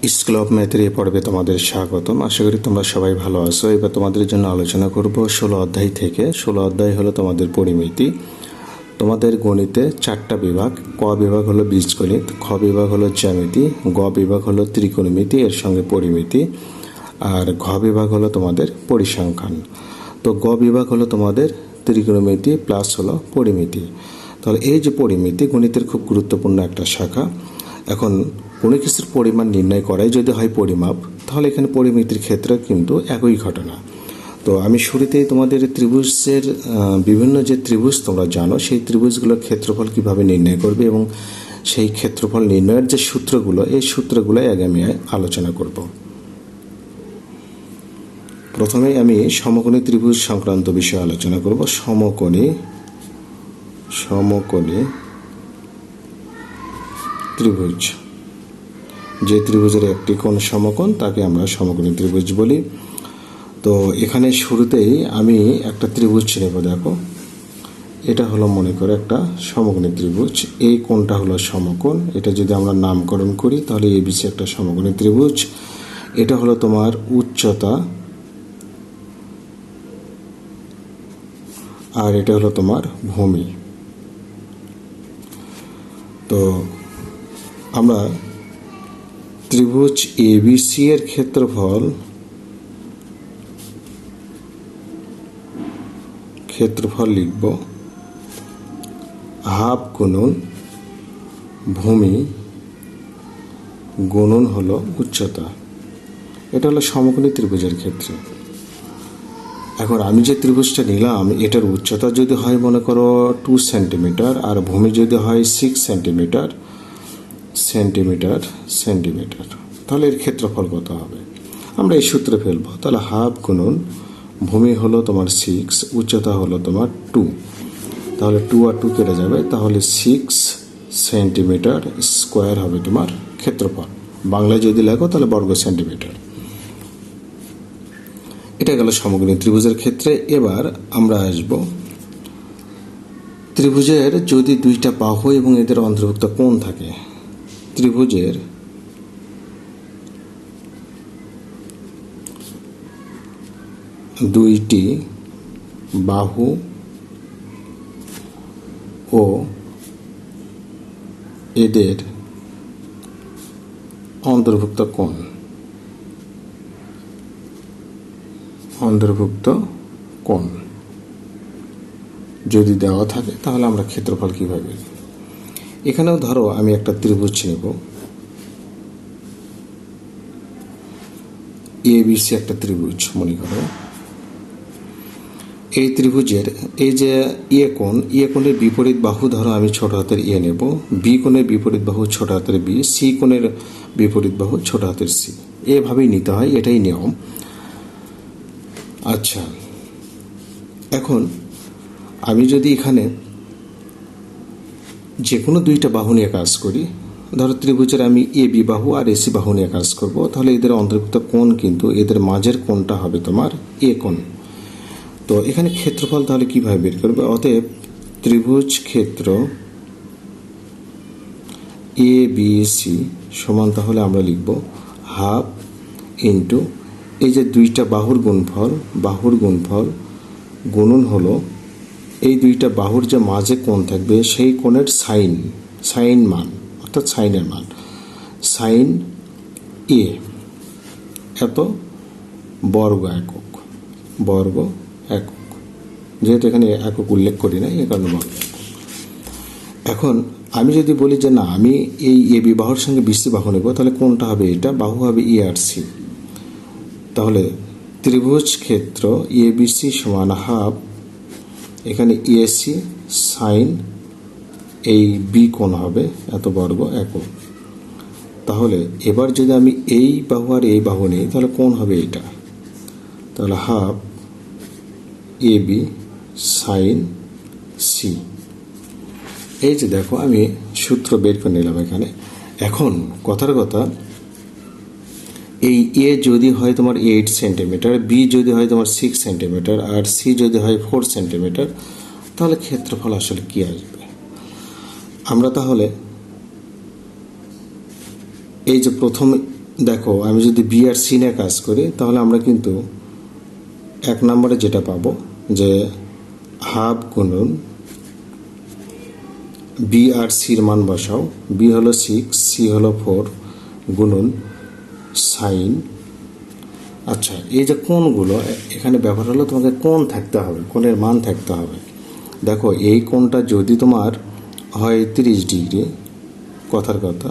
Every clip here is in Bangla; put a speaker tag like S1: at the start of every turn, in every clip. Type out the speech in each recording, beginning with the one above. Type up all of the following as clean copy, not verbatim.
S1: স্কুল অফ ম্যাথের এই পর্বে তোমাদের স্বাগতম। আশা করি তোমরা সবাই ভালো আছো। এবার তোমাদের জন্য আলোচনা করব 16 অধ্যায় থেকে। 16 অধ্যায় হলো তোমাদের পরিমিতি। তোমাদের গণিতে 4টা বিভাগ। ক বিভাগ হলো বীজগণিত, খ বিভাগ হলো জ্যামিতি, গ বিভাগ হলো ত্রিকোণমিতি এর সঙ্গে পরিমিতি, আর ঘ বিভাগ হলো তোমাদের পরিসংখ্যান। তো গ বিভাগ হলো তোমাদের ত্রিকোণমিতি প্লাস হলো পরিমিতি। তাহলে এই যে পরিমিতি গণিতের খুব গুরুত্বপূর্ণ একটা শাখা। এখন কোনো কিছুর পরিমাণ নির্ণয় করাই যদি হয় পরিমাপ, তাহলে এখানে পরিমিতির ক্ষেত্রে কিন্তু একই ঘটনা। তো আমি শুরুতেই তোমাদের ত্রিভুজের বিভিন্ন যে ত্রিভুজ তোমরা জানো, সেই ত্রিভুজগুলোর ক্ষেত্রফল কিভাবে নির্ণয় করবে এবং সেই ক্ষেত্রফল নির্ণয়ের যে সূত্রগুলো, এই সূত্রগুলোই আগে আমি আলোচনা করব। প্রথমেই আমি সমকোণী ত্রিভুজ সংক্রান্ত বিষয়ে আলোচনা করব। সমকোণী ত্রিভুজ, যে ত্রিভুজের একটি কোণ সমকোণ তাকে আমরা সমকোণী ত্রিভুজ বলি। তো এখানে শুরুতেই আমি একটা ত্রিভুজ নেব। দেখো, এটা হলো মনে করে একটা সমকোণী ত্রিভুজ। এই কোণটা হলো সমকোণ। এটা যদি আমরা নামকরণ করি তাহলে এবিসি একটা সমকোণী ত্রিভুজ। এটা হলো তোমার উচ্চতা, আর এটা হলো তোমার ভূমি। তো আমরা ত্রিভুজ এবিসি এর ক্ষেত্রফল লিখব হাফ গুণন ভূমি গুণন হলো উচ্চতা। এটা হলো সমকোণী ত্রিভুজের ক্ষেত্রে। এখন আমি যে ত্রিভুজটা নিলাম, এটার উচ্চতা যদি হয় মনে করো 2 সেন্টিমিটার আর ভূমি যদি হয় 6 সেন্টিমিটার, তাহলে এর ক্ষেত্রফল কত হবে? আমরা এই সূত্রে ফেলবো। তাহলে হাফ গুণন ভূমি হলো তোমার 6, উচ্চতা হলো তোমার 2, তাহলে 2 আর 2 কেটে যাবে, তাহলে 6 সেন্টিমিটার স্কোয়ার হবে তোমার ক্ষেত্রফল। বাংলায় যদি লেখো তাহলে বর্গ সেন্টিমিটার। এটা গেল সমকোণী ত্রিভুজের ক্ষেত্রে। এবার আমরা আসব ত্রিভুজের যদি দুইটা বাহু এবং এদের অন্তর্ভুক্ত কোণ থাকে। ত্রিভুজের দুইটি বাহু ও এদের অন্তর্ভুক্ত কোণ যদি দেওয়া থাকে তাহলে আমরা ক্ষেত্রফল কিভাবে? এখানেও ধরো আমি একটা ত্রিভুজ নেব, এবিসি একটা ত্রিভুজ মনে করো। এই ত্রিভুজের এই যে কোণের বিপরীত বাহু ধরো আমি ছোট হাতের এ নেব, বি কোণের বিপরীত বাহু ছোট হাতের বি, সি কোণের বিপরীত বাহু ছোট হাতের সি। এভাবেই নিতে হয়, এটাই নিয়ম। আচ্ছা, এখন আমি যদি এখানে যে কোনো দুইটা বাহু নিয়ে কাজ করি, ধরো ত্রিভুজের আমি এ বি বাহু আর এসি বাহু নিয়ে কাজ করব, তাহলে এদের অন্তর্ভুক্ত কোণ কিন্তু এদের মাঝের কোণটা হবে তোমার এ কোণ। তো এখানে ক্ষেত্রফল তাহলে কিভাবে বের করবে? অতএব ত্রিভুজ ক্ষেত্র এ বি সি সমান তাহলে আমরা লিখব হাফ ইন্টু এই যে দুইটা বাহুর গুণফল গুণন হলো এই দুইটা বাহুর যে মাঝে কোণ থাকবে সেই কোণের সাইন মান, অর্থাৎ সাইনের মান, সাইন এ এত বর্গ একক, যেহেতু এখানে একক উল্লেখ করি না এই কারণে বর্গ একক। এখন আমি যদি বলি যে না, আমি এই এ বি বাহুর সঙ্গে বিসি বাহু নেব, তাহলে কোনটা হবে? এটা বাহু হবে ই আর সি। তাহলে ত্রিভুজ ক্ষেত্র এ বিসি সমান হাফ, এখানে এসি সাইন এই বি কোণ হবে এত বর্গ একক। তাহলে এবার যদি আমি এই বাহু আর এই বাহু নিই তাহলে কোণ হবে এটা, তাহলে half A B sign C. এই যে দেখো আমি সূত্র বের করে নিলাম এখানে। এখন কথার কথা, এই এ যদি হয় তোমার 8 সেন্টিমিটার, বি যদি হয় তোমার 6 সেন্টিমিটার, আর সি যদি হয় 4 সেন্টিমিটার, তাহলে ক্ষেত্রফল আসলে কি আসবে? আমরা তাহলে এই যে প্রথম দেখো আমি যদি বি আর সি নিয়ে কাজ করি তাহলে আমরা কিন্তু 1 নম্বরে যেটা পাবো যে হাফ গুণন বি আর সির মান বসাও, বি হলো 6, সি হলো 4 গুণন সাইন। আচ্ছা, এই যে কোণগুলো এখানে ব্যবহার হলো, তোমাকে কোণ থাকতে হবে, কোণের মান থাকতে হবে। দেখো এই কোণটা যদি তোমার হয় 30 ডিগ্রি, কথার কথা,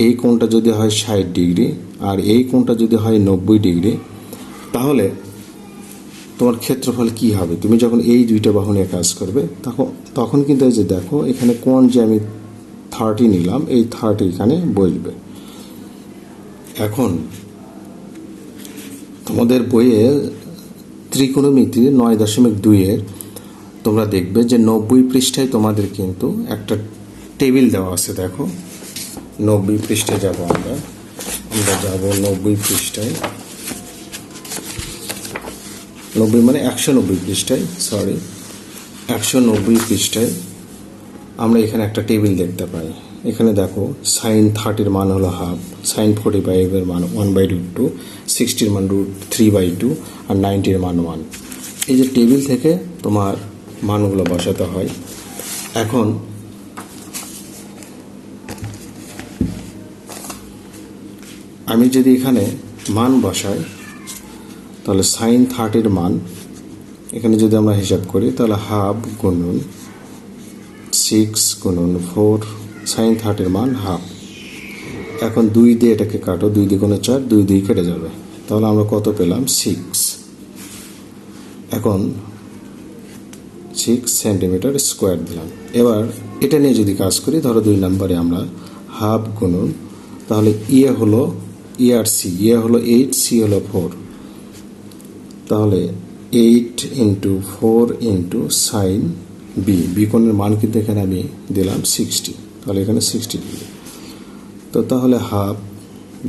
S1: এই কোণটা যদি হয় 60 ডিগ্রি আর এই কোণটা যদি হয় 90 ডিগ্রি, তাহলে তোমার ক্ষেত্রফল কি হবে? তুমি যখন এই দুইটা বাহু নিয়ে কাজ করবে তখন কিন্তু এই যে দেখো এখানে কোণ যে আমি 30 নিলাম, এই 30 এখানে বসবে। এখন তোমাদের বইয়ে ত্রিকোণমিতি 9.2-এর তোমরা দেখবে যে 90 পৃষ্ঠায় তোমাদের কিন্তু একটা টেবিল দেওয়া আছে। দেখো 90 পৃষ্ঠায় যাব আমরা যাব 90 পৃষ্ঠায়, 90 মানে 190 পৃষ্ঠায়, সরি 190 পৃষ্ঠায় আমরা এখানে একটা টেবিল দেখতে পাই। এখানে দেখো সাইন 30-এর মান হলো হাফ, সাইন 45-এর মান 1/2, 60-এর মান √3/2 আর 90-এর মান 1। এই যে টেবিল থেকে তোমার মানগুলো বসাতে হয়। এখন আমি যদি এখানে মান বসাই তাহলে সাইন 30-এর মান এখানে যদি আমরা হিসাব করি তাহলে হাফ গুণন 6 গুণন 4, সাইন 30-এর মান হাফ। এখন 2 দিয়ে এটাকে কাটো, 2 দিয়ে গুণে 4, 2 দিয়ে কেটে যাবে, তাহলে আমরা কত পেলাম? 6। এখন 6 সেন্টিমিটার স্কোয়ার দিলাম। এবার এটা নিয়ে যদি কাজ করি, ধরো 2 নম্বরে আমরা হাফ গুণন, তাহলে ইয়ে হলো ই আর সি, ইয়ে হলো 8, সি হলো 4, তাহলে 8 × 4 × সাইন বি কোণের মান কিন্তু এখানে আমি দিলাম 60, তাহলে এখানে 60 ডিগ্রি। তো তাহলে হাফ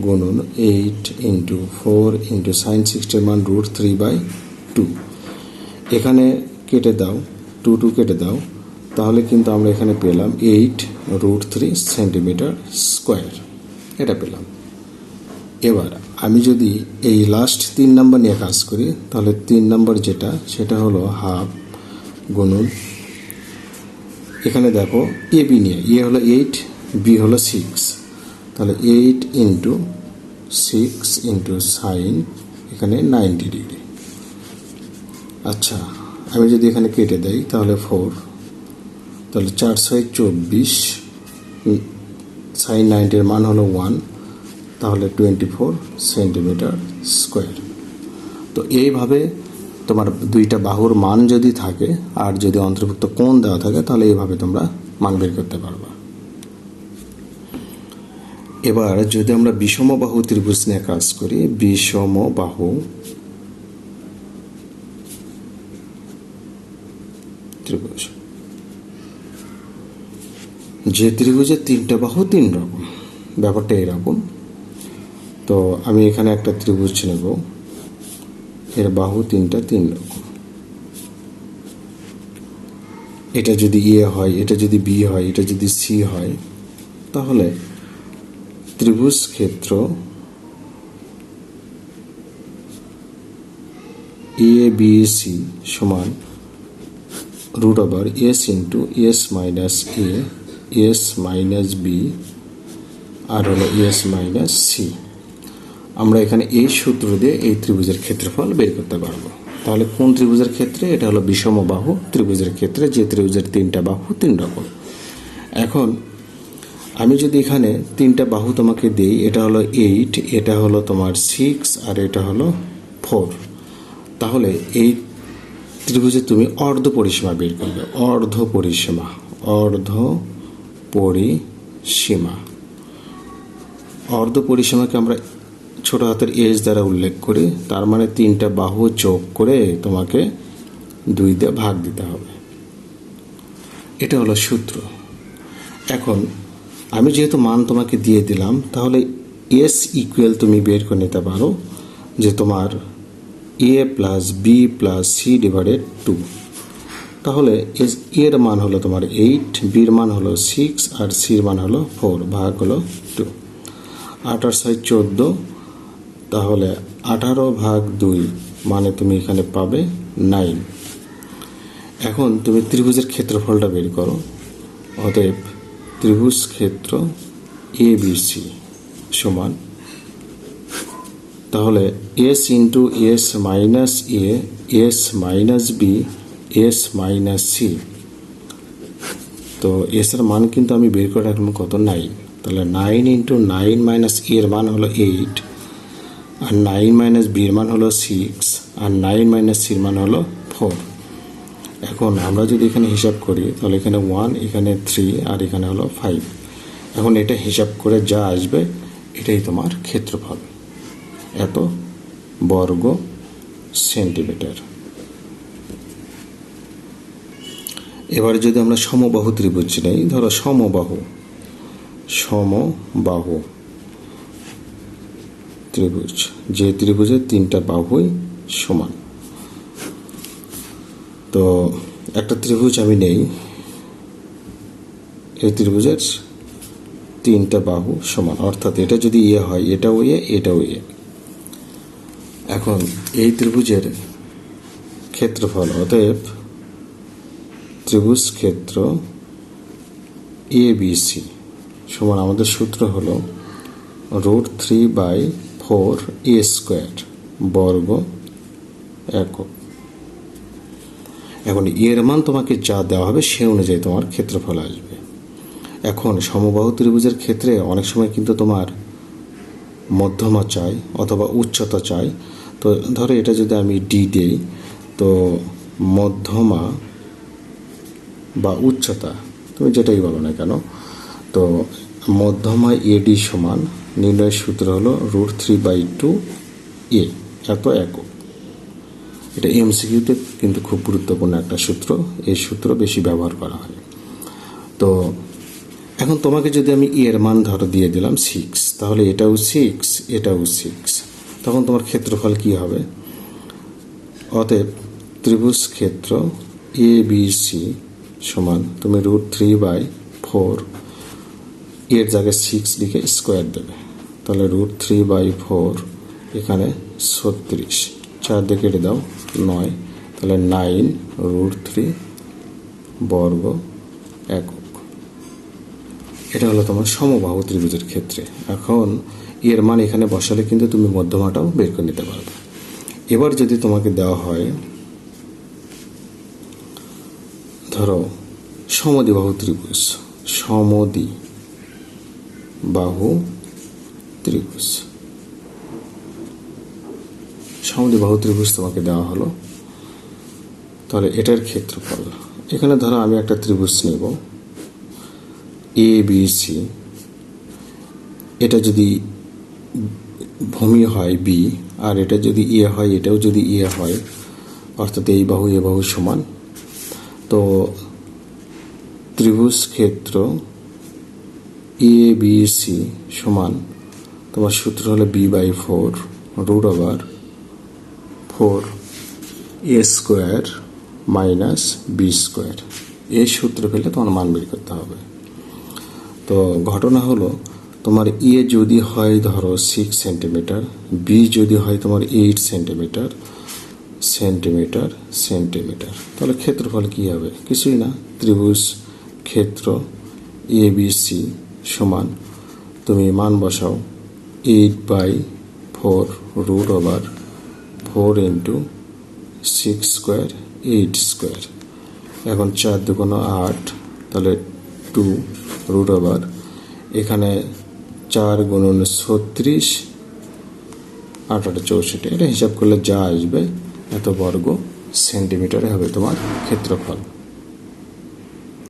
S1: গুণন 8 × 4 × সাইন 60-এর মান √3/2। এখানে কেটে দাও, 2 কেটে দাও, তাহলে কিন্তু আমরা এখানে পেলাম 8 √3 সেন্টিমিটার স্কোয়ার, এটা পেলাম। এবার আমি যদি এই লাস্ট 3 নম্বর নিয়ে কাজ করি তাহলে 3 নম্বর যেটা সেটা হলো হাফ গুণন, এখানে দেখো এ বি নিয়ে, এ হলো 8, বি হলো 6, তাহলে 8 × 6 × সাইন এখানে 90 ডিগ্রি। আচ্ছা, আমি যদি এখানে কেটে দেই তাহলে 4, তাহলে 4 × 6 = 24, সাইন 90-এর মান হলো 1, তাহলে 24 সেন্টিমিটার স্কোয়ার। তো এইভাবে তোমার দুইটা বাহুর মান যদি থাকে আর যদি অন্তর্ভুক্ত কোণ দেওয়া থাকে তাহলে এইভাবে তোমরা মান বের করতে পারবা। এবার যদি আমরা বিষমবাহু ত্রিভুজ নিয়ে কাজ করি, বিষমবাহু ত্রিভুজ, যে ত্রিভুজের 3টা বাহু 3 রকম, ব্যাপারটা এরকম। তো আমি এখানে একটা ত্রিভুজ নেব, এর বাহু 3টা 3 রকম। এটা যদি এ হয়, এটা যদি বি হয়, এটা যদি সি হয়, তাহলে ত্রিভুজ ক্ষেত্র এ বি সি সমান √s × s - a, s - b আর হলো s - c। আমরা এখানে এই সূত্র দিয়ে এই ত্রিভুজের ক্ষেত্রফল বের করতে পারবো। তাহলে কোন ত্রিভুজের ক্ষেত্রে? এটা হলো বিষমবাহু ত্রিভুজের ক্ষেত্রে, যে ত্রিভুজের 3টা বাহু 3 রকম। এখন আমি যদি এখানে 3টা বাহু তোমাকে দিই, এটা হলো 8, এটা হলো তোমার 6 আর এটা হলো 4, তাহলে এই ত্রিভুজে তুমি অর্ধ পরিসীমা বের করবে। অর্ধ পরিসীমা, অর্ধ পরিসীমা, অর্ধ পরিসীমাকে আমরা ছোট হাতের এস দ্বারা উল্লেখ করি, তার মানে 3টা বাহু যোগ করে তোমাকে 2 দিয়ে ভাগ দিতে হবে। এটা হলো সূত্র। এখন আমি যেহেতু মান তোমাকে দিয়ে দিলাম, তাহলে এস ইকুয়াল তুমি বের করে নিতে পারো যে তোমার a + b + c / 2। তাহলে এর মান হলো তোমার 8, বির মান হলো 6 আর সির মান হলো 4, ভাগ হলো 2। 8 আর 6 14, তাহলে 18/2 মানে তুমি এখানে পাবে 9। এখন তুমি ত্রিভুজের ক্ষেত্রফলটা বের করো। অতএব ত্রিভুজ ক্ষেত্র ABC সমান, তাহলে S into S minus A, S minus B, S minus C। তো এস এর মান কিন্তু আমি বের করে রাখলাম কত, 9। তাহলে 9 ইন্টু 9 মাইনাস A এর মান হলো 8, আর 9 মাইনাস B এর মান হলো 6, আর 9 মাইনাস C এর মান হলো 4। এখন আমরা যদি এখানে হিসাব করি তাহলে এখানে 1, এখানে 3, আর এখানে হলো 5। এখন এটা হিসাব করে যা আসবে এটাই তোমার ক্ষেত্রফল, এত বর্গ সেন্টিমিটার। এবারে যদি আমরা সমবাহু ত্রিভুজ নেই, ধরো সমবাহু ত্রিভুজ, যে ত্রিভুজের 3টা বাহুই সমান। তো একটা ত্রিভুজ আমি নেই, এই ত্রিভুজের 3টা বাহু সমান, অর্থাৎ এটা যদি এ হয় এটাও এ, এটাও এ। এখন এই ত্রিভুজের ক্ষেত্রফল, অতএব ত্রিভুজ ক্ষেত্র ABC সমান, আমাদের সূত্র হলো √3/4A² বর্গ একক। এখন এর মান তোমাকে যা দেওয়া হবে সে অনুযায়ী তোমার ক্ষেত্রফল আসবে। এখন সমবাহু ত্রিভুজের ক্ষেত্রে অনেক সময় কিন্তু তোমার মধ্যমা চাই অথবা উচ্চতা চাই। তো ধরো এটা যদি আমি ডি দেই, তো মধ্যমা বা উচ্চতা তুমি যেটাই বলো না কেন, তো মধ্যমা এডি সমান, নির্ণয়ের সূত্র হলো √3/2A, এত একক। এটা এমসিকিউতে কিন্তু খুব গুরুত্বপূর্ণ একটা সূত্র, এই সূত্র বেশি ব্যবহার করা হয়। তো এখন তোমাকে যদি আমি এর মান ধরো দিয়ে দিলাম 6, তাহলে এটাও 6, এটাও 6, তখন তোমার ক্ষেত্রফল কি হবে? অতএব ত্রিভুজ ক্ষেত্র ABC সমান, তুমি √3/4 এর জায়গায় 6 লিখে স্কোয়ার দেবে, তাহলে √3/4 এখানে 36, 4 দিয়ে কেটে দাও 9, তাহলে 9√3 বর্গ একক। এটা হলো তোমার সমবাহু ত্রিভুজের ক্ষেত্রে। এখন এর মান এখানে বসালে কিন্তু তুমি মধ্যমাটাও বের করে নিতে পারবে। এবার যদি তোমাকে দেওয়া হয় ধরো সমদ্বিবাহু ত্রিভুজ, সমদ্বিবাহু ত্রিভুজ তোমাকে দেওয়া হলো, তাহলে এটার ক্ষেত্রফল, এখানে ধরো আমি একটা ত্রিভুজ নেব ABC, এটা যদি ভূমি হয় B, আর এটা যদি এ হয় এটাও যদি এ হয়, অর্থাৎ এই বাহু এ বাহু সমান। তো ত্রিভুজ ক্ষেত্র ABC সমান, তোমার সূত্র হলো B/4 √4A² মাইনাস B²। এই সূত্র পেলে তোমার মান বের করতে হবে। তো ঘটনা হলো তোমার এ যদি হয় ধরো 6 সেন্টিমিটার, বি যদি হয় তোমার 8 সেন্টিমিটার, তাহলে ক্ষেত্রফল কি হবে? কিছুই না, ত্রিভুজ ক্ষেত্র ABC সমান, তুমি মান বসাও 8/4 √4 ইন্টু 6² 8²। এখন 4 2 8, তাহলে 2 √, এখানে 4 × 36 8 8 64, এটা হিসাব করলে যা আসবে এত বর্গ সেন্টিমিটারে হবে তোমার ক্ষেত্রফল।